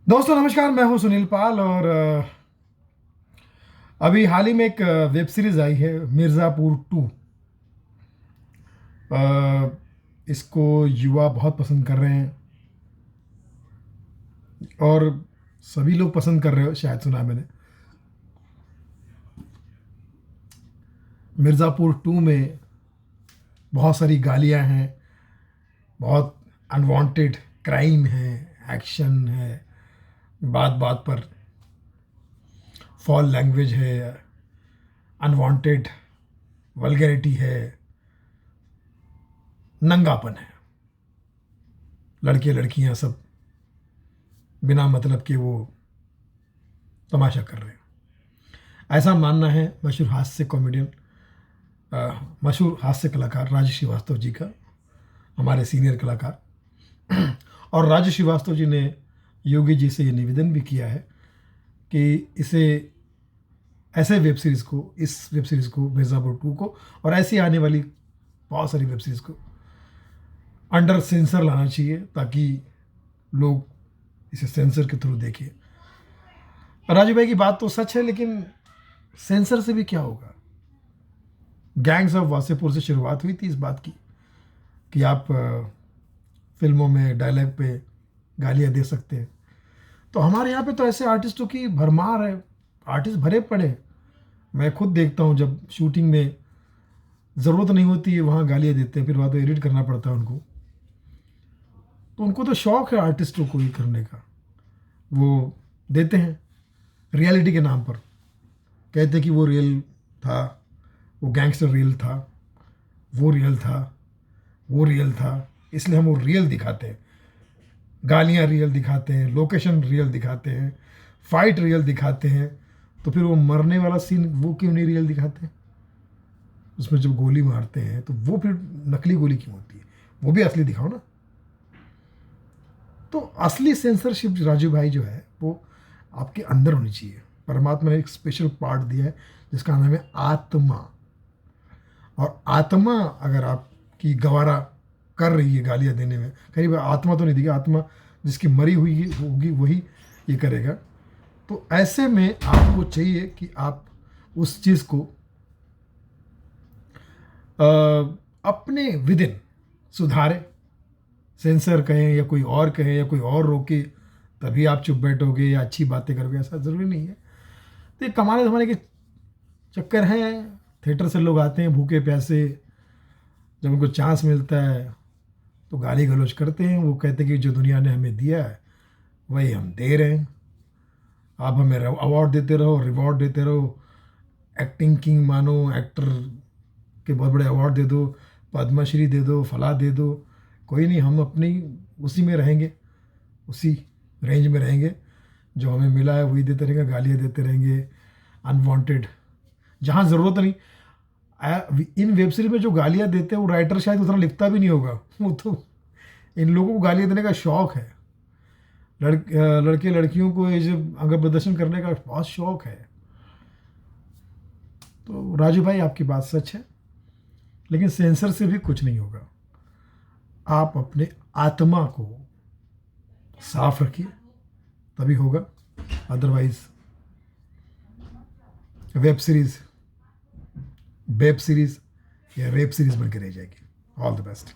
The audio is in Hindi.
दोस्तों नमस्कार, मैं हूं सुनील पाल और अभी हाल ही में एक वेब सीरीज आई है मिर्ज़ापुर 2। इसको युवा बहुत पसंद कर रहे हैं और सभी लोग पसंद कर रहे हो, शायद सुना है मैंने। मिर्ज़ापुर 2 में बहुत सारी गालियां हैं, बहुत अनवांटेड क्राइम है, एक्शन है, बात बात पर फॉल लैंग्वेज है, अनवांटेड वल्गैरिटी है, नंगापन है। लड़के लड़कियां सब बिना मतलब के वो तमाशा कर रहे हैं, ऐसा मानना है मशहूर हास्य कलाकार राजू श्रीवास्तव जी का, हमारे सीनियर कलाकार। और राजू श्रीवास्तव जी ने योगी जी से ये निवेदन भी किया है कि इस वेब सीरीज़ को मिर्ज़ापुर 2 को और ऐसी आने वाली बहुत सारी वेब सीरीज़ को अंडर सेंसर लाना चाहिए, ताकि लोग इसे सेंसर के थ्रू देखें। राजू भाई की बात तो सच है, लेकिन सेंसर से भी क्या होगा। गैंग्स ऑफ वासेपुर से शुरुआत हुई थी इस बात की कि आप फिल्मों में डायलॉग पे गालियां दे सकते हैं। तो हमारे यहाँ पे तो ऐसे आर्टिस्टों की भरमार है, आर्टिस्ट भरे पड़े हैं। मैं खुद देखता हूँ, जब शूटिंग में ज़रूरत नहीं होती है वहाँ गालियाँ देते हैं, फिर वहाँ तो एडिट करना पड़ता है उनको। तो उनको तो शौक है आर्टिस्टों को ये करने का, वो देते हैं रियलिटी के नाम पर। कहते हैं कि वो रियल था, वो गैंगस्टर रियल था, वो रियल था, वो रियल था, इसलिए हम वो रियल दिखाते हैं। गालियाँ रियल दिखाते हैं, लोकेशन रियल दिखाते हैं, फाइट रियल दिखाते हैं। तो फिर वो मरने वाला सीन वो क्यों नहीं रियल दिखाते? उसमें जब गोली मारते हैं तो वो फिर नकली गोली क्यों होती है? वो भी असली दिखाओ ना। तो असली सेंसरशिप राजू भाई जो है वो आपके अंदर होनी चाहिए। परमात्मा ने एक स्पेशल पार्ट दिया है जिसका नाम है आत्मा। और आत्मा अगर आपकी गवारा कर रही है गालियाँ देने में, करीब आत्मा तो नहीं देगी, आत्मा जिसकी मरी हुई होगी वही ये करेगा। तो ऐसे में आपको चाहिए कि आप उस चीज़ को अपने विदिन सुधारें। सेंसर कहें या कोई और कहे या कोई और रोके तभी आप चुप बैठोगे या अच्छी बातें करोगे, ऐसा ज़रूरी नहीं है। तो ये कमाने धमाने के चक्कर हैं। थिएटर से लोग आते हैं भूखे प्यासे, जब उनको चांस मिलता है तो गाली गलौज करते हैं। वो कहते हैं कि जो दुनिया ने हमें दिया है वही हम दे रहे हैं, आप हमें अवार्ड देते रहो, रिवॉर्ड देते रहो, एक्टिंग किंग मानो, एक्टर के बहुत बड़े अवार्ड दे दो, पद्मश्री दे दो, फला दे दो। कोई नहीं, हम अपनी उसी में रहेंगे, उसी रेंज में रहेंगे। जो हमें मिला है वही देते रहेंगे, गालियाँ देते रहेंगे अनवांटेड, जहाँ ज़रूरत नहीं। इन वेब सीरीज में जो गालियाँ देते हैं वो राइटर शायद उतना लिखता भी नहीं होगा, वो तो इन लोगों को गालियाँ देने का शौक़ है। लड़के लड़कियों को ये जो अंग प्रदर्शन करने का बहुत शौक़ है। तो राजू भाई आपकी बात सच है, लेकिन सेंसर से भी कुछ नहीं होगा। आप अपने आत्मा को साफ रखिए, तभी होगा। अदरवाइज वेब सीरीज या रेप सीरीज बन के रह जाएगी। All the best.